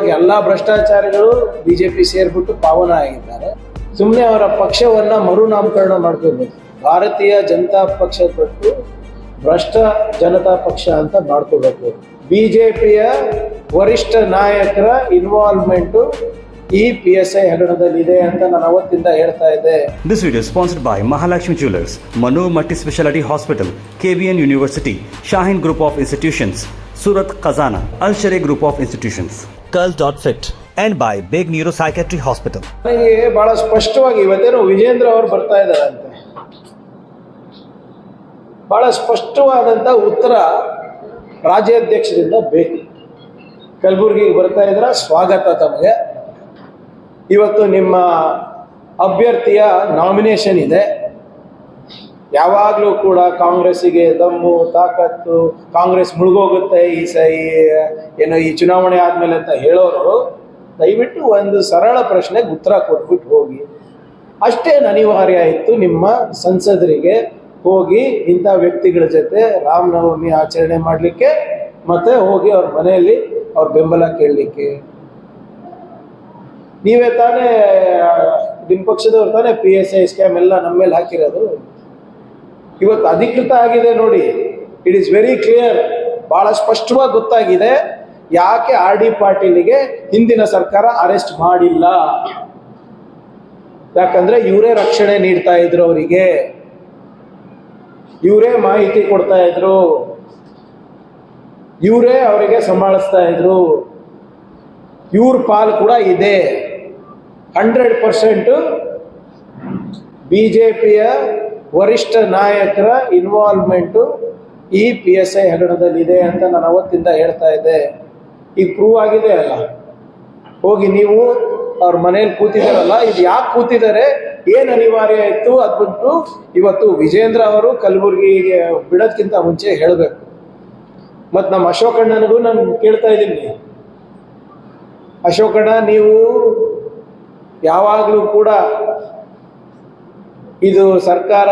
ಎಲ್ಲ ಭ್ರಷ್ಟಾಚಾರಿಗಳು ಬಿಜೆಪಿ ಸೇರ್ಬಿಟ್ಟು ಪಾವನ ಆಗಿದ್ದಾರೆ. ಸುಮ್ಮನೆ ಅವರ ಪಕ್ಷವನ್ನ ಮರುನಾಮಕರಣ ಮಾಡ್ಕೋಬೇಕು. ಭಾರತೀಯ ಜನತಾ ಪಕ್ಷ ಬಿಟ್ಟು ಭ್ರಷ್ಟ ಜನತಾ ಪಕ್ಷ ಅಂತ ಮಾಡ್ಕೋಬೇಕು. ಬಿಜೆಪಿಯ ವರಿಷ್ಠ ನಾಯಕರ ಇನ್ವಾಲ್ವ್ಮೆಂಟ್ ಈ PSI ಹಗರಣದಲ್ಲಿದೆ ಅಂತ ನಾನು ಅವತ್ತಿಂದ ಹೇಳ್ತಾ ಇದ್ದೆ. This video is sponsored by Mahalakshmi Jewelers, Manu Multi Speciality Hospital, KVN University, Shaheen Group of Institutions, Surat Khazana, Al Sharia Group of Institutions, Curl.fit, and by Big Neuropsychiatry Hospital. ನನಗೆ ಬಹಳ ಸ್ಪಷ್ಟವಾಗಿ ಇವತ್ತೇನೋ ವಿಜೇಂದ್ರ ಅವರು ಬರ್ತಾ ಇದ್ದಾರಂತೆ. ಬಹಳ ಸ್ಪಷ್ಟವಾದಂಥ ಉತ್ತರ ರಾಜ್ಯಾಧ್ಯಕ್ಷರಿಂದ ಬೇಕು. ಕಲಬುರಗಿಗೆ ಬರ್ತಾ ಇದ್ರ ಸ್ವಾಗತ ತಮಗೆ. ಇವತ್ತು ನಿಮ್ಮ ಅಭ್ಯರ್ಥಿಯ ನಾಮಿನೇಷನ್ ಇದೆ. ಯಾವಾಗಲೂ ಕೂಡ ಕಾಂಗ್ರೆಸ್ಸಿಗೆ ದಮ್ಮು ತಾಕತ್ತು, ಕಾಂಗ್ರೆಸ್ ಮುಳುಗೋಗುತ್ತೆ ಈ ಚುನಾವಣೆ ಆದಮೇಲೆ ಅಂತ ಹೇಳೋರು ದಯವಿಟ್ಟು ಒಂದು ಸರಳ ಪ್ರಶ್ನೆಗೆ ಉತ್ತರ ಕೊಟ್ಬಿಟ್ಟು ಹೋಗಿ. ಅಷ್ಟೇನು ಅನಿವಾರ್ಯ ಇತ್ತು ನಿಮ್ಮ ಸಂಸದರಿಗೆ ಹೋಗಿ ಇಂಥ ವ್ಯಕ್ತಿಗಳ ಜೊತೆ ರಾಮನವಮಿ ಆಚರಣೆ ಮಾಡಲಿಕ್ಕೆ, ಮತ್ತೆ ಹೋಗಿ ಅವ್ರ ಮನೆಯಲ್ಲಿ ಅವ್ರ ಬೆಂಬಲ ಕೇಳಲಿಕ್ಕೆ? ನೀವೇ ತಾನೇ, ನಿಮ್ಮ ಪಕ್ಷದವ್ರು ತಾನೇ PSI ಸ್ಕ್ಯಾಮ್ ಎಲ್ಲ ನಮ್ಮ ಮೇಲೆ ಹಾಕಿರೋದು. ಇವತ್ತು ಅಧಿಕೃತ ಆಗಿದೆ ನೋಡಿ. It is very clear. ಬಹಳ ಸ್ಪಷ್ಟವಾಗಿ ಗೊತ್ತಾಗಿದೆ ಯಾಕೆ RD ಪಾಟೀಲ್ಗೆ ಹಿಂದಿನ ಸರ್ಕಾರ ಅರೆಸ್ಟ್ ಮಾಡಿಲ್ಲ. ಯಾಕಂದ್ರೆ ಇವರೇ ರಕ್ಷಣೆ ನೀಡ್ತಾ ಇದ್ರು, ಅವರಿಗೆ ಇವರೇ ಮಾಹಿತಿ ಕೊಡ್ತಾ ಇದ್ರು, ಇವರೇ ಅವರಿಗೆ ಸಂಭಾಳಿಸ್ತಾ ಇದ್ರು. ಇವ್ರ ಪಾಲ್ ಕೂಡ ಇದೆ. 100% ಬಿಜೆಪಿಯ ವರಿಷ್ಠ ನಾಯಕರ ಇನ್ವಾಲ್ವ್ಮೆಂಟ್ ಈ PSI ಹಗರಣದಲ್ಲಿದೆ ಅಂತ ನಾನು ಅವತ್ತಿಂದ ಹೇಳ್ತಾ ಇದ್ದೆ. ಈಗ ಪ್ರೂವ್ ಆಗಿದೆ ಅಲ್ಲ. ಹೋಗಿ ನೀವು ಅವ್ರ ಮನೇಲಿ ಕೂತಿದಾರಲ್ಲ, ಇದು ಯಾಕೆ ಕೂತಿದ್ದಾರೆ, ಏನು ಅನಿವಾರ್ಯ ಇತ್ತು ಅದ್ಬಿಟ್ಟು ಇವತ್ತು ವಿಜೇಂದ್ರ ಅವರು ಕಲಬುರಗಿಗೆ ಬಿಡೋದ್ಕಿಂತ ಮುಂಚೆ ಹೇಳಬೇಕು. ಮತ್ತು ನಮ್ಮ ಅಶೋಕಣ್ಣನಿಗೂ ನಾನು ಕೇಳ್ತಾ ಇದ್ದೀನಿ, ಅಶೋಕಣ್ಣ ನೀವು ಯಾವಾಗಲೂ ಕೂಡ ಇದು ಸರ್ಕಾರ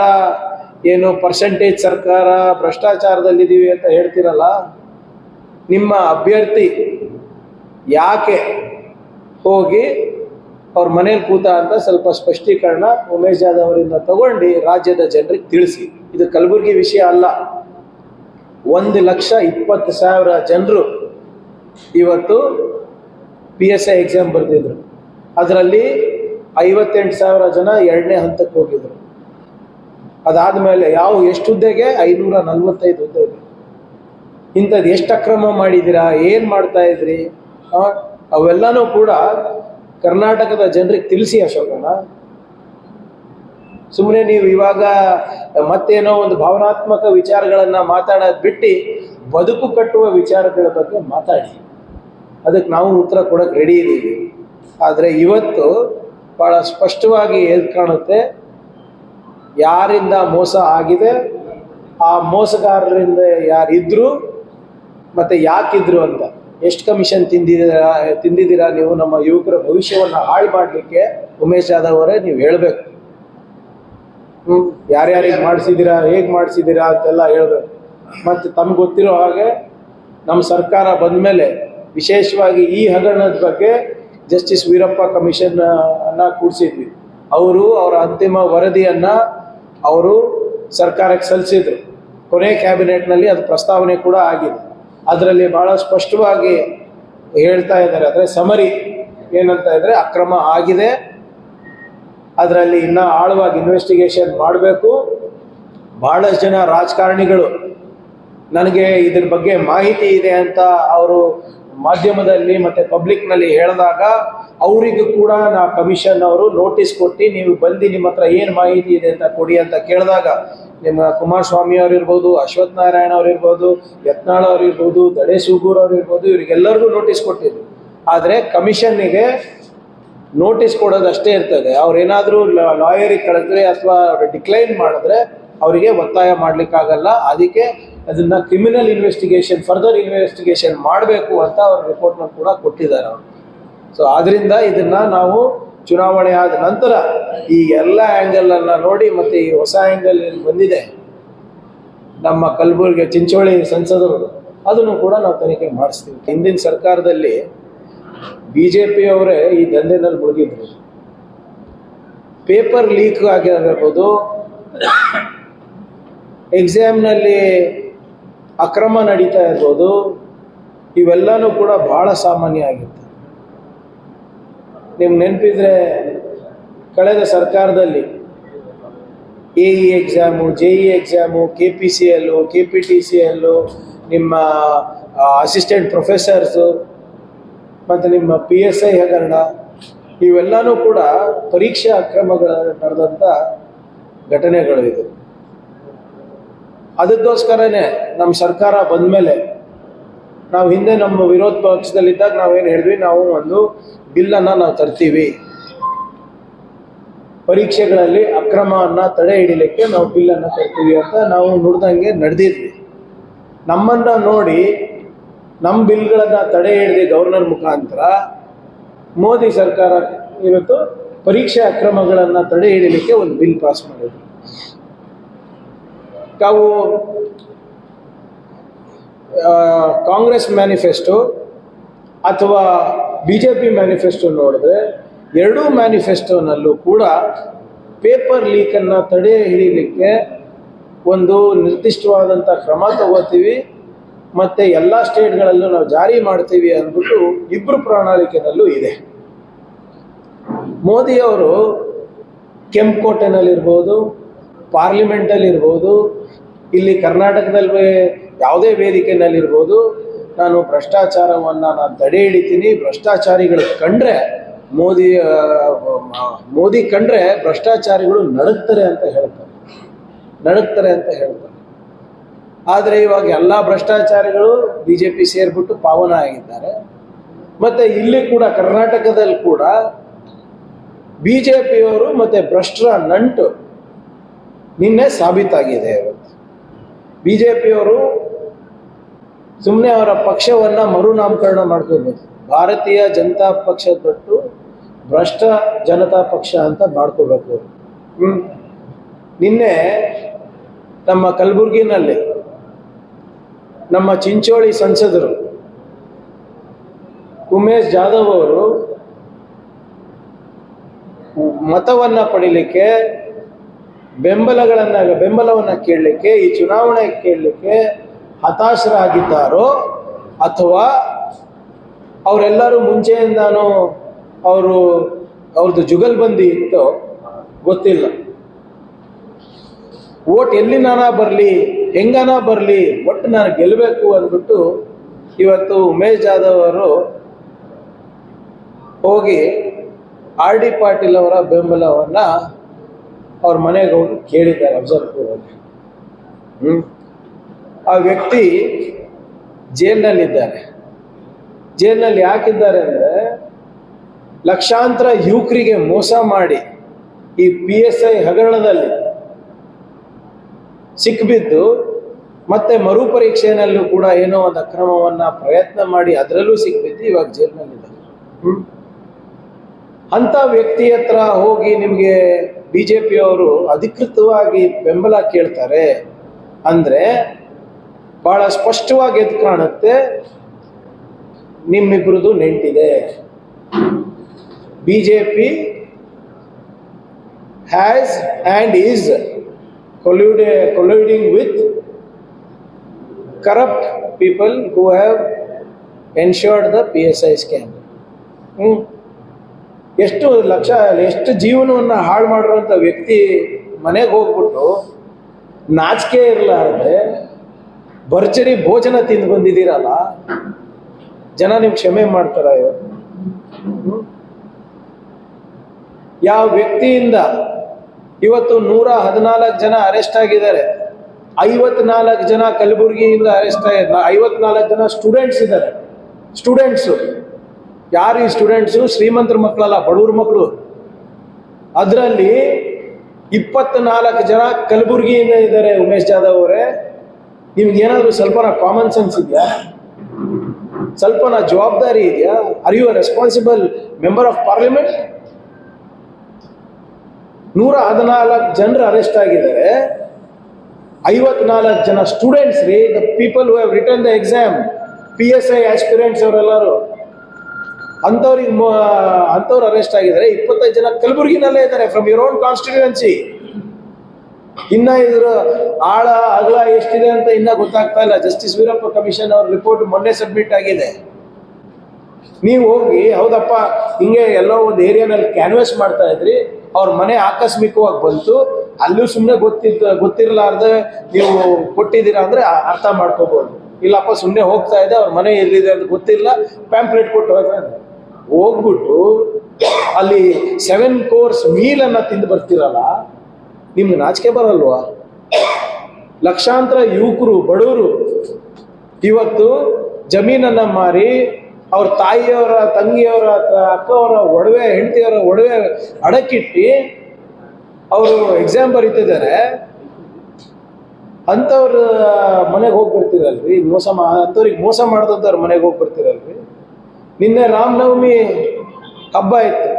ಏನು ಪರ್ಸೆಂಟೇಜ್ ಸರ್ಕಾರ ಭ್ರಷ್ಟಾಚಾರದಲ್ಲಿದ್ದೀವಿ ಅಂತ ಹೇಳ್ತಿರಲ್ಲ, ನಿಮ್ಮ ಅಭ್ಯರ್ಥಿ ಯಾಕೆ ಹೋಗಿ ಅವ್ರ ಮನೇಲಿ ಕೂತ ಅಂತ ಸ್ವಲ್ಪ ಸ್ಪಷ್ಟೀಕರಣ ಉಮೇಶ್ ಜಾಧವ್ ಅವರಿಂದ ತಗೊಂಡು ರಾಜ್ಯದ ಜನರಿಗೆ ತಿಳಿಸಿ. ಇದು ಕಲಬುರಗಿ ವಿಷಯ ಅಲ್ಲ. 1,20,000 ಜನರು ಇವತ್ತು PSI ಎಕ್ಸಾಮ್ ಬರೆದಿದ್ರು. ಅದರಲ್ಲಿ 58,000 ಜನ 2ನೇ ಹಂತಕ್ಕೆ ಹೋಗಿದ್ರು. ಅದಾದಮೇಲೆ ಎಷ್ಟು ಹುದ್ದೆಗೆ? 545 ಹುದ್ದೆಗೆ. ಇಂಥದ್ದು ಎಷ್ಟು ಅಕ್ರಮ ಮಾಡಿದ್ದೀರಾ, ಏನು ಮಾಡ್ತಾ ಇದ್ರಿ, ಅವೆಲ್ಲನೂ ಕೂಡ ಕರ್ನಾಟಕದ ಜನರಿಗೆ ತಿಳಿಸಿ ಅಶೋಕಣ್ಣ. ಸುಮ್ಮನೆ ನೀವು ಇವಾಗ ಮತ್ತೇನೋ ಒಂದು ಭಾವನಾತ್ಮಕ ವಿಚಾರಗಳನ್ನು ಮಾತಾಡೋದು ಬಿಟ್ಟು ಬದುಕು ಕಟ್ಟುವ ವಿಚಾರಗಳ ಬಗ್ಗೆ ಮಾತಾಡಿ. ಅದಕ್ಕೆ ನಾವು ಉತ್ತರ ಕೊಡೋಕೆ ರೆಡಿ ಇದ್ದೀವಿ. ಆದರೆ ಇವತ್ತು ಭಾಳ ಸ್ಪಷ್ಟವಾಗಿ ಎದ್ದು ಕಾಣುತ್ತೆ ಯಾರಿಂದ ಮೋಸ ಆಗಿದೆ, ಆ ಮೋಸಗಾರರಿಂದ ಯಾರಿದ್ರು ಮತ್ತು ಯಾಕಿದ್ರು ಅಂತ. ಎಷ್ಟು ಕಮಿಷನ್ ತಿಂದಿದ್ದೀರಾ ನೀವು ನಮ್ಮ ಯುವಕರ ಭವಿಷ್ಯವನ್ನು ಹಾಳು ಮಾಡಲಿಕ್ಕೆ? ಉಮೇಶ್ ಜಾಧವ್ ಅವರೇ ನೀವು ಹೇಳಬೇಕು. ಯಾರ್ಯಾರಿಗೆ ಮಾಡಿಸಿದ್ದೀರಾ, ಹೇಗೆ ಮಾಡಿಸಿದ್ದೀರಾ ಅಂತೆಲ್ಲ ಹೇಳಬೇಕು. ಮತ್ತು ತಮ್ಗೆ ಗೊತ್ತಿರೋ ಹಾಗೆ ನಮ್ಮ ಸರ್ಕಾರ ಬಂದ ಮೇಲೆ ವಿಶೇಷವಾಗಿ ಈ ಹಗರಣದ ಬಗ್ಗೆ ಜಸ್ಟಿಸ್ ವೀರಪ್ಪ ಕಮಿಷನ್ ಅನ್ನ ಕೂಡಿಸಿದ್ವಿ. ಅವರು ಅವರ ಅಂತಿಮ ವರದಿಯನ್ನು ಅವರು ಸರ್ಕಾರಕ್ಕೆ ಸಲ್ಲಿಸಿದ್ರು. ಕೊನೆ ಕ್ಯಾಬಿನೆಟ್ನಲ್ಲಿ ಅದು ಪ್ರಸ್ತಾವನೆ ಕೂಡ ಆಗಿದೆ. ಅದರಲ್ಲಿ ಭಾಳ ಸ್ಪಷ್ಟವಾಗಿ ಹೇಳ್ತಾ ಇದ್ದಾರೆ. ಅಂದರೆ ಸಮರಿ ಏನಂತ ಇದ್ರೆ, ಅಕ್ರಮ ಆಗಿದೆ, ಅದರಲ್ಲಿ ಇನ್ನೂ ಆಳವಾಗಿ ಇನ್ವೆಸ್ಟಿಗೇಷನ್ ಮಾಡಬೇಕು. ಭಾಳಷ್ಟು ಜನ ರಾಜಕಾರಣಿಗಳು ನನಗೆ ಇದ್ರ ಬಗ್ಗೆ ಮಾಹಿತಿ ಇದೆ ಅಂತ ಅವರು ಮಾಧ್ಯಮದಲ್ಲಿ ಮತ್ತು ಪಬ್ಲಿಕ್ನಲ್ಲಿ ಹೇಳಿದಾಗ ಅವರಿಗೂ ಕೂಡ ಕಮಿಷನ್ ಅವರು ನೋಟಿಸ್ ಕೊಟ್ಟು ನೀವು ಬಂದು ನಿಮ್ಮ ಹತ್ರ ಏನು ಮಾಹಿತಿ ಇದೆ ಅಂತ ಕೊಡಿ ಅಂತ ಕೇಳಿದಾಗ ನಿಮ್ಮ ಕುಮಾರಸ್ವಾಮಿ ಅವ್ರು ಇರ್ಬೋದು, ಅಶ್ವಥ್ ನಾರಾಯಣ ಅವ್ರು ಇರ್ಬೋದು, ಯತ್ನಾಳ್ ಅವ್ರು ಇರ್ಬೋದು, ದಡೆ ಸೂಗೂರ್ ಅವ್ರು ಇರ್ಬೋದು, ಇವರಿಗೆಲ್ಲರಿಗೂ ನೋಟಿಸ್ ಕೊಟ್ಟಿದ್ರು. ಆದರೆ ಕಮಿಷನ್ನಿಗೆ ನೋಟಿಸ್ ಕೊಡೋದು ಅಷ್ಟೇ ಇರ್ತದೆ. ಅವ್ರೇನಾದರೂ ಲಾಯರಿಗೆ ಕಳಿದ್ರೆ ಅಥವಾ ಡಿಕ್ಲೈನ್ ಮಾಡಿದ್ರೆ ಅವರಿಗೆ ಒತ್ತಾಯ ಮಾಡಲಿಕ್ಕಾಗಲ್ಲ. ಅದಕ್ಕೆ ಅದನ್ನು ಕ್ರಿಮಿನಲ್ ಇನ್ವೆಸ್ಟಿಗೇಷನ್, ಫರ್ದರ್ ಇನ್ವೆಸ್ಟಿಗೇಷನ್ ಮಾಡಬೇಕು ಅಂತ ಅವ್ರ ರಿಪೋರ್ಟ್ನ ಕೂಡ ಕೊಟ್ಟಿದ್ದಾರೆ ಅವರು. ಸೊ ಆದ್ದರಿಂದ ಇದನ್ನು ನಾವು ಚುನಾವಣೆ ಆದ ನಂತರ ಈ ಎಲ್ಲ ಆ್ಯಂಗಲನ್ನು ನೋಡಿ, ಮತ್ತು ಈ ಹೊಸ ಆ್ಯಂಗಲ್ ಏನು ಬಂದಿದೆ ನಮ್ಮ ಕಲಬುರಗಿ ಚಿಂಚೋಳಿ ಸಂಸದರು, ಅದನ್ನು ಕೂಡ ನಾವು ತನಿಖೆ ಮಾಡಿಸ್ತೀವಿ. ಹಿಂದಿನ ಸರ್ಕಾರದಲ್ಲಿ BJP ಅವರೇ ಈ ದಂಧೆನಲ್ಲಿ ಮುಳುಗಿದ್ರು. ಪೇಪರ್ ಲೀಕ್ ಆಗಿರಬಹುದು, ಎಕ್ಸಾಮ್ನಲ್ಲಿ ಅಕ್ರಮ ನಡೀತಾ ಇರ್ಬೋದು, ಇವೆಲ್ಲನೂ ಕೂಡ ಬಹಳ ಸಾಮಾನ್ಯ ಆಗಿತ್ತು. ನಿಮ್ಗೆ ನೆನಪಿದ್ರೆ ಕಳೆದ ಸರ್ಕಾರದಲ್ಲಿ AE exam, JE exam, KPCL, KPTCL, ನಿಮ್ಮ ಅಸಿಸ್ಟೆಂಟ್ ಪ್ರೊಫೆಸರ್ಸು ಮತ್ತು ನಿಮ್ಮ PSI ಹಗರಣ, ಇವೆಲ್ಲನೂ ಕೂಡ ಪರೀಕ್ಷಾ ಅಕ್ರಮಗಳ ನಡೆದಂಥ ಘಟನೆಗಳು ಇದು. ಅದಕ್ಕೋಸ್ಕರನೇ ನಮ್ಮ ಸರ್ಕಾರ ಬಂದ ಮೇಲೆ ನಾವು ಹಿಂದೆ ನಮ್ಮ ವಿರೋಧ ಪಕ್ಷದಲ್ಲಿದ್ದಾಗ ನಾವೇನು ಹೇಳಿದ್ವಿ, ನಾವು ಒಂದು ಬಿಲ್ಲನ್ನು ನಾವು ತರ್ತೀವಿ, ಪರೀಕ್ಷೆಗಳಲ್ಲಿ ಅಕ್ರಮವನ್ನು ತಡೆ ಹಿಡಿಲಿಕ್ಕೆ ನಾವು ಬಿಲ್ಲನ್ನು ತರ್ತೀವಿ ಅಂತ ನಾವು ನುಡ್ದಂಗೆ ನಡೆದಿದ್ವಿ. ನಮ್ಮನ್ನು ನೋಡಿ ನಮ್ಮ ಬಿಲ್ಗಳನ್ನು ತಡೆ ಹಿಡಿದು ಗವರ್ನರ್ ಮುಖಾಂತರ ಮೋದಿ ಸರ್ಕಾರ ಇವತ್ತು ಪರೀಕ್ಷೆ ಅಕ್ರಮಗಳನ್ನು ತಡೆ ಹಿಡಿಲಿಕ್ಕೆ ಒಂದು ಬಿಲ್ ಪಾಸ್ ಮಾಡಿದ್ರು. ತಾವು ಕಾಂಗ್ರೆಸ್ ಮ್ಯಾನಿಫೆಸ್ಟೋ ಅಥವಾ BJP ಮ್ಯಾನಿಫೆಸ್ಟೋ ನೋಡಿದ್ರೆ, ಎರಡೂ ಮ್ಯಾನಿಫೆಸ್ಟೋನಲ್ಲೂ ಕೂಡ ಪೇಪರ್ ಲೀಕನ್ನು ತಡೆ ಹಿಡಿಲಿಕ್ಕೆ ಒಂದು ನಿರ್ದಿಷ್ಟವಾದಂಥ ಕ್ರಮ ತಗೋತೀವಿ ಮತ್ತು ಎಲ್ಲ ಸ್ಟೇಟ್ಗಳಲ್ಲೂ ನಾವು ಜಾರಿ ಮಾಡ್ತೀವಿ ಅಂದ್ಬಿಟ್ಟು ಇಬ್ಬರು ಪ್ರಣಾಳಿಕೆನಲ್ಲೂ ಇದೆ. ಮೋದಿಯವರು ಕೆಂಪುಕೋಟೆನಲ್ಲಿರ್ಬೋದು, ಪಾರ್ಲಿಮೆಂಟಲ್ಲಿರ್ಬೋದು, ಇಲ್ಲಿ ಕರ್ನಾಟಕದಲ್ಲಿ ಯಾವುದೇ ವೇದಿಕೆಯಲ್ಲಿರ್ಬೋದು, ನಾನು ಭ್ರಷ್ಟಾಚಾರವನ್ನು ತಡೆ ಹಿಡಿತೀನಿ, ಭ್ರಷ್ಟಾಚಾರಿಗಳು ಕಂಡ್ರೆ ಮೋದಿ ಕಂಡ್ರೆ ಭ್ರಷ್ಟಾಚಾರಿಗಳು ನಡುಗ್ತಾರೆ ಅಂತ ಹೇಳ್ತಾರೆ. ಆದರೆ ಇವಾಗ ಎಲ್ಲ ಭ್ರಷ್ಟಾಚಾರಿಗಳು BJP ಸೇರಿಬಿಟ್ಟು ಪಾವನ ಆಗಿದ್ದಾರೆ. ಮತ್ತು ಇಲ್ಲಿ ಕೂಡ ಕರ್ನಾಟಕದಲ್ಲಿ ಕೂಡ BJPಯವರು ಮತ್ತು ಭ್ರಷ್ಟರ ನಂಟು ನಿನ್ನೆ ಸಾಬೀತಾಗಿದೆ. ಇವತ್ತು BJPಯವರು ಸುಮ್ಮನೆ ಅವರ ಪಕ್ಷವನ್ನು ಮರುನಾಮಕರಣ ಮಾಡ್ಕೋಬೇಕು, ಭಾರತೀಯ ಜನತಾ ಪಕ್ಷ ಬಿಟ್ಟು ಭ್ರಷ್ಟ ಜನತಾ ಪಕ್ಷ ಅಂತ ಮಾಡ್ಕೋಬೇಕು. ನಿನ್ನೆ ನಮ್ಮ ಕಲಬುರಗಿನಲ್ಲಿ ನಮ್ಮ ಚಿಂಚೋಳಿ ಸಂಸದರು ಉಮೇಶ್ ಜಾಧವ್ ಅವರು ಮತವನ್ನು ಪಡೀಲಿಕ್ಕೆ, ಬೆಂಬಲವನ್ನು ಕೇಳಲಿಕ್ಕೆ, ಈ ಚುನಾವಣೆ ಕೇಳಲಿಕ್ಕೆ ಹತಾಶರಾಗಿದ್ದಾರೋ ಅಥವಾ ಅವರೆಲ್ಲರೂ ಮುಂಚೆಯಿಂದಾನು ಅವ್ರದ್ದು ಜುಗಲ್ಬಂದಿ ಇತ್ತೋ ಗೊತ್ತಿಲ್ಲ. ಓಟ್ ಎಲ್ಲಿನಾನ ಬರಲಿ, ಹೆಂಗನ ಬರಲಿ, ಒಟ್ಟು ನಾನು ಗೆಲ್ಲಬೇಕು ಅಂದ್ಬಿಟ್ಟು ಇವತ್ತು ಉಮೇಶ್ ಜಾಧವ್ ಅವರು ಹೋಗಿ RD ಪಾಟೀಲ್ ಅವರ ಬೆಂಬಲವನ್ನು ಅವ್ರ ಮನೆಗೆ ಹೋಗಿ ಕೇಳಿದ್ದಾರೆ ಅಫಜಲ್ಪುರಲ್ಲಿ. ಆ ವ್ಯಕ್ತಿ ಜೈಲಿನಲ್ಲಿದ್ದಾರೆ. ಜೈಲಿನಲ್ಲಿ ಯಾಕಿದ್ದಾರೆ ಅಂದರೆ, ಲಕ್ಷಾಂತರ ಯುವಕರಿಗೆ ಮೋಸ ಮಾಡಿ ಈ PSI ಹಗರಣದಲ್ಲಿ ಸಿಕ್ಕಿಬಿದ್ದು ಮತ್ತೆ ಮರುಪರೀಕ್ಷೆಯಲ್ಲೂ ಕೂಡ ಏನೋ ಒಂದು ಅಕ್ರಮವನ್ನು ಪ್ರಯತ್ನ ಮಾಡಿ ಅದರಲ್ಲೂ ಸಿಕ್ಕಿಬಿದ್ದು ಇವಾಗ ಜೈಲಿನಲ್ಲಿದ್ದಾರೆ. ಅಂಥ ವ್ಯಕ್ತಿ ಹತ್ರ ಹೋಗಿ ನಿಮಗೆ BJPಯವರು ಅಧಿಕೃತವಾಗಿ ಬೆಂಬಲ ಕೇಳ್ತಾರೆ ಅಂದರೆ ಬಹಳ ಸ್ಪಷ್ಟವಾಗಿ ಎದ್ದು ಕಾಣುತ್ತೆ ನಿಮ್ಮಿಬ್ಬರದು ನೆಂಟಿದೆ. BJP has and is colluding with corrupt people who have ensured the PSI scam. ಎಷ್ಟು ಜೀವನವನ್ನು ಹಾಳು ಮಾಡಿರುವಂಥ ವ್ಯಕ್ತಿ ಮನೆಗೆ ಹೋಗ್ಬಿಟ್ಟು ನಾಚಿಕೆ ಇರಲಾರದೆ ಭರ್ಜರಿ ಭೋಜನ ತಿಂದು ಬಂದಿದ್ದೀರಲ್ಲ, ಜನ ನಿಮ್ಗೆ ಕ್ಷಮೆ ಮಾಡ್ತಾರ? ಯಾವ ವ್ಯಕ್ತಿಯಿಂದ ಇವತ್ತು 114 ಜನ ಅರೆಸ್ಟ್ ಆಗಿದ್ದಾರೆ, 54 ಜನ ಕಲಬುರಗಿಯಿಂದ ಅರೆಸ್ಟ್ ಆಗಿದ್ದಾರೆ, 54 ಜನ ಸ್ಟೂಡೆಂಟ್ಸ್ ಇದ್ದಾರೆ. ಸ್ಟೂಡೆಂಟ್ಸು ಯಾರು? ಈ ಸ್ಟೂಡೆಂಟ್ಸು ಶ್ರೀಮಂತರ ಮಕ್ಕಳಲ್ಲ, ಬಡವ್ರ ಮಕ್ಕಳು. ಅದರಲ್ಲಿ 24 ಜನ ಕಲಬುರಗಿಯಿಂದ ಇದ್ದಾರೆ. ಉಮೇಶ್ ಜಾಧವ್ ಅವರೇ, ನಿಮ್ಗೇನಾದರೂ ಸ್ವಲ್ಪನ ಕಾಮನ್ ಸೆನ್ಸ್ ಇದೆಯಾ? ಸ್ವಲ್ಪನ ಜವಾಬ್ದಾರಿ ಇದೆಯಾ? Are you a responsible member of parliament? 114 ಜನರು ಅರೆಸ್ಟ್ ಆಗಿದ್ದಾರೆ. 54 ಜನ ಸ್ಟೂಡೆಂಟ್ಸ್ ರೀ, the people who have return the exam, PSI aspirants ಅವರೆಲ್ಲರೂ. ಅಂಥವ್ರು ಅರೆಸ್ಟ್ ಆಗಿದ್ದಾರೆ. 25 ಜನ ಕಲಬುರಗಿನಲ್ಲೇ ಇದ್ದಾರೆ, ಫ್ರಮ್ ಯುವರ್ ಓನ್ ಕಾನ್ಸ್ಟಿಟ್ಯೂಯೆನ್ಸಿ. ಇನ್ನ ಇದ್ರ ಆಳ ಅಗಲ ಎಷ್ಟಿದೆ ಅಂತ ಇನ್ನ ಗೊತ್ತಾಗ್ತಾ ಇಲ್ಲ. ಜಸ್ಟಿಸ್ ವೀರಪ್ಪ ಕಮಿಷನ್ ಅವ್ರ ರಿಪೋರ್ಟ್ ಮೊನ್ನೆ ಸಬ್ಮಿಟ್ ಆಗಿದೆ. ನೀವು ಹೋಗಿ ಹೌದಪ್ಪ ಹಿಂಗೆ ಎಲ್ಲೋ ಒಂದು ಏರಿಯಾನಲ್ಲಿ ಕ್ಯಾನ್ವಾಸ್ ಮಾಡ್ತಾ ಇದ್ರಿ, ಅವ್ರ ಮನೆ ಆಕಸ್ಮಿಕವಾಗಿ ಬಂತು, ಅಲ್ಲೂ ಸುಮ್ಮನೆ ಗೊತ್ತಿರಲಾರ್ದೆ ನೀವು ಕೊಟ್ಟಿದ್ದೀರಾ ಅಂದ್ರೆ ಅರ್ಥ ಮಾಡ್ಕೋಬಹುದು. ಇಲ್ಲಪ್ಪ ಸುಮ್ಮನೆ ಹೋಗ್ತಾ ಇದೆ, ಅವ್ರ ಮನೆ ಎಲ್ಲಿದೆ ಅಂತ ಗೊತ್ತಿಲ್ಲ, ಪ್ಯಾಂಪ್ಲೆಟ್ ಕೊಟ್ಟು ಹೋಗ್ಬಿಟ್ಟು ಅಲ್ಲಿ 7 ಕೋರ್ಸ್ ಮೀಲನ್ನು ತಿಂದು ಬರ್ತಿರಲ್ಲ, ನಿಮ್ಗೆ ನಾಚಿಕೆ ಬರಲ್ವಾ? ಲಕ್ಷಾಂತರ ಯುವಕರು, ಬಡವರು ಇವತ್ತು ಜಮೀನನ್ನು ಮಾರಿ ಅವ್ರ ತಾಯಿಯವರ, ತಂಗಿಯವರ, ಅಕ್ಕವರ ಒಡವೆ, ಹೆಂಡತಿಯವರ ಒಡವೆ ಅಡಕ್ಕಿಟ್ಟು ಅವರು ಎಕ್ಸಾಮ್ ಬರೀತಿದ್ದಾರೆ. ಅಂಥವ್ರ ಮನೆಗೆ ಹೋಗಿ ಬರ್ತೀರಲ್ರಿ, ಅಂಥವ್ರಿಗೆ ಮೋಸ ಮಾಡ್ದಂಥವ್ರ ಮನೆಗೆ ಹೋಗಿ ಬರ್ತೀರಲ್ರಿ. ನಿನ್ನೆ ರಾಮನವಮಿ ಹಬ್ಬ ಇತ್ತು.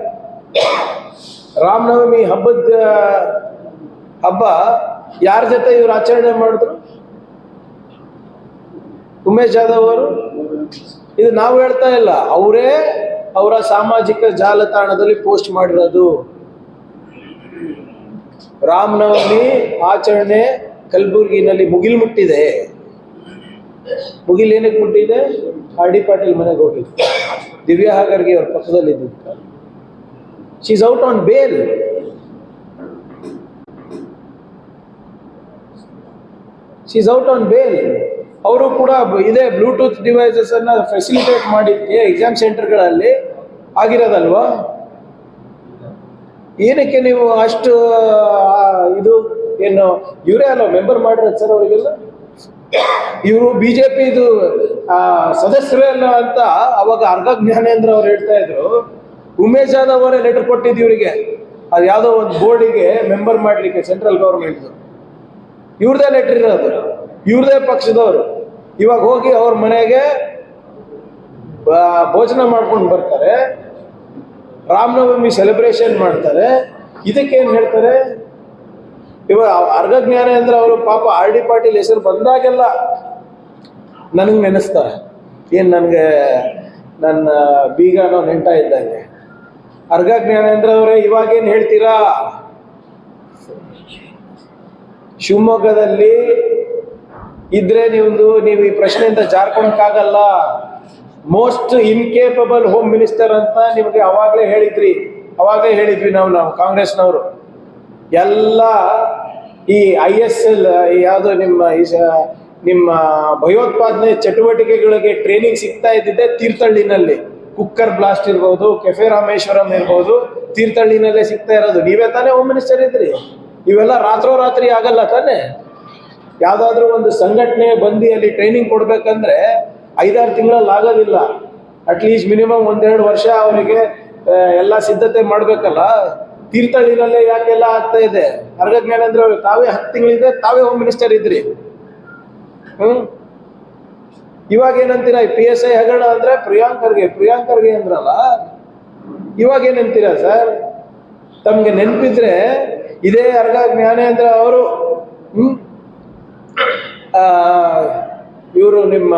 ರಾಮನವಮಿ ಹಬ್ಬ ಯಾರ ಜೊತೆ ಇವ್ರು ಆಚರಣೆ ಮಾಡಿದ್ರು? ಉಮೇಶ್ ಜಾಧವ್ ಅವರು. ಇದು ನಾವು ಹೇಳ್ತಾ ಇಲ್ಲ, ಅವರೇ ಅವರ ಸಾಮಾಜಿಕ ಜಾಲತಾಣದಲ್ಲಿ ಪೋಸ್ಟ್ ಮಾಡಿರೋದು. ರಾಮನವಮಿ ಆಚರಣೆ ಕಲಬುರಗಿನಲ್ಲಿ ಮುಗಿಲ್ಮುಟ್ಟಿದೆ. ಮುಗಿಲ್ ಏನಕ್ಕೆ ಮುಟ್ಟಿದೆ? ಆರ್ ಡಿ ಪಾಟೀಲ್ ಮನೆಗೆ ಹೋಗಿದ್ದು, ದಿವ್ಯಾ ಹಾಗರ್ಗೆ ಅವ್ರ ಪಕ್ಕದಲ್ಲಿ ಇದ್ದಿದ್ದು. She is out on bale. She is out on bale. ಅವರು ಕೂಡ ಇದೇ ಬ್ಲೂಟೂತ್ ಡಿವೈಸಸ್ ಅನ್ನ ಫೆಸಿಲಿಟೇಟ್ ಮಾಡಿದ್ದಕ್ಕೆ ಎಕ್ಸಾಮ್ ಸೆಂಟರ್ಗಳಲ್ಲಿ ಆಗಿರೋದಲ್ವಾ? ಏನಕ್ಕೆ ನೀವು ಅಷ್ಟು ಇದು ಏನು ಇವರೇ ಅಲ್ಲ ಮೆಂಬರ್ ಮಾಡಿರೋದು ಸರ್ ಅವರಿಗೆಲ್ಲ? ಇವರು ಬಿಜೆಪಿ ಇದು ಸದಸ್ಯರೇ ಅಲ್ಲ ಅಂತ ಅವಾಗ ಅರ್ಗ ಜ್ಞಾನೇಂದ್ರ ಅವ್ರು ಹೇಳ್ತಾ ಇದ್ರು. ಉಮೇಶ್ ಜಾಧವ್ ಅವರೇ ಲೆಟರ್ ಕೊಟ್ಟಿದ್ದು ಇವರಿಗೆ, ಅದು ಯಾವುದೋ ಒಂದು ಬೋರ್ಡಿಗೆ ಮೆಂಬರ್ ಮಾಡಲಿಕ್ಕೆ, ಸೆಂಟ್ರಲ್ ಗೌರ್ಮೆಂಟ್ ಇವ್ರದೇ ಲೆಟರ್ ಇರೋದು, ಇವ್ರದೇ ಪಕ್ಷದವರು. ಇವಾಗ ಹೋಗಿ ಅವ್ರ ಮನೆಗೆ ಭೋಜನ ಮಾಡ್ಕೊಂಡು ಬರ್ತಾರೆ, ರಾಮನವಮಿ ಸೆಲೆಬ್ರೇಷನ್ ಮಾಡ್ತಾರೆ. ಇದಕ್ಕೇನು ಹೇಳ್ತಾರೆ? ಇವಾಗ ಅರ್ಗ ಜ್ಞಾನೇಂದ್ರ ಅವರು ಪಾಪ ಆರ್ ಡಿ ಪಾಟೀಲ್ ಹೆಸರು ಬಂದಾಗೆಲ್ಲ ನನಗೆ ನೆನೆಸ್ತಾರೆ. ಏನು ನನಗೆ ನನ್ನ ಬೀಗನೋ ನೆಂಟ ಇದ್ದಂಗೆ. ಅರ್ಗ ಜ್ಞಾನೇಂದ್ರ ಅವರೇ ಇವಾಗೇನು ಹೇಳ್ತೀರಾ? ಶಿವಮೊಗ್ಗದಲ್ಲಿ ಇದ್ರೆ ನೀವು ಈ ಪ್ರಶ್ನೆಯಿಂದ ಜಾರ್ಕೊಳಕ್ಕಾಗಲ್ಲ. ಮೋಸ್ಟ್ ಇನ್ಕೇಪಬಲ್ ಹೋಮ್ ಮಿನಿಸ್ಟರ್ ಅಂತ ನಿಮಗೆ ಅವಾಗಲೇ ಹೇಳಿದ್ವಿ ನಾವು ಕಾಂಗ್ರೆಸ್ನವರು. ಎಲ್ಲ ಈ ISL ಯಾವುದು ನಿಮ್ಮ ಭಯೋತ್ಪಾದನೆ ಚಟುವಟಿಕೆಗಳಿಗೆ ಟ್ರೈನಿಂಗ್ ಸಿಗ್ತಾ ಇದ್ದಿದ್ದೆ ತೀರ್ಥಹಳ್ಳಿನಲ್ಲಿ. ಕುಕ್ಕರ್ ಬ್ಲಾಸ್ಟ್ ಇರ್ಬೋದು, ಕೆಫೆ ರಾಮೇಶ್ವರಂ ಇರ್ಬೋದು, ತೀರ್ಥಹಳ್ಳಿನಲ್ಲೇ ಸಿಗ್ತಾ ಇರೋದು. ನೀವೇ ತಾನೇ ಹೋಮ್ ಮಿನಿಸ್ಟರ್ ಇದ್ರಿ. ಇವೆಲ್ಲ ರಾತ್ರೋರಾತ್ರಿ ಆಗಲ್ಲ ತಾನೆ. ಯಾವುದಾದ್ರೂ ಒಂದು ಸಂಘಟನೆ ಬಂದು ಅಲ್ಲಿ ಟ್ರೈನಿಂಗ್ ಕೊಡ್ಬೇಕಂದ್ರೆ 5-6 ತಿಂಗಳಲ್ಲಿ ಆಗೋದಿಲ್ಲ. ಅಟ್ಲೀಸ್ಟ್ ಮಿನಿಮಮ್ 1-2 ವರ್ಷ ಅವರಿಗೆ ಎಲ್ಲ ಸಿದ್ಧತೆ ಮಾಡ್ಬೇಕಲ್ಲ. ತೀರ್ಥಹಳ್ಳಿನಲ್ಲೇ ಯಾಕೆಲ್ಲ ಆಗ್ತಾ ಇದೆ? ಅರ್ಗ ಜ್ಞಾನೇಂದ್ರ ಅವರು ತಾವೇ 10 ತಿಂಗಳಿದೆ, ತಾವೇ ಹೋಮ್ ಮಿನಿಸ್ಟರ್ ಇದ್ರಿ. ಇವಾಗ ಏನಂತೀರಾ? PSI ಹಗರಣ ಅಂದ್ರೆ ಪ್ರಿಯಾಂಕರ್ಗೆ ಅಂದ್ರಲ್ಲ, ಇವಾಗ ಏನಂತೀರಾ ಸರ್? ತಮ್ಗೆ ನೆನಪಿದ್ರೆ ಇದೇ ಅರ್ಗ ಜ್ಞಾನೇಂದ್ರ ಅವರು ಇವರು ನಿಮ್ಮ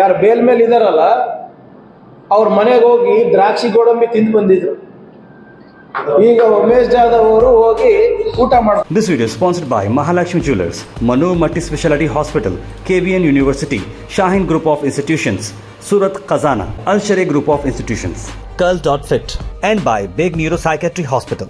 ಯಾರು ಬೇಲ್ ಮೇಲೆ ಇದಾರಲ್ಲ, ಅವ್ರ ಮನೆಗೆ ಹೋಗಿ ದ್ರಾಕ್ಷಿ ಗೋಡಂಬಿ ತಿಂದು ಬಂದಿದ್ರು. ಈಗ ಉಮೇಶ್ ಜಾಧವ್ ಅವರು ಹೋಗಿ ಊಟ ಮಾಡ್ತಾರೆ. This video is sponsored by Mahalakshmi Jewelers, Manu Multi-Speciality Hospital, KBN University, Shahin Group of Institutions, Surat Khazana, Al Sharia Group of Institutions, Curl.fit, and by Big Neuropsychiatry Hospital.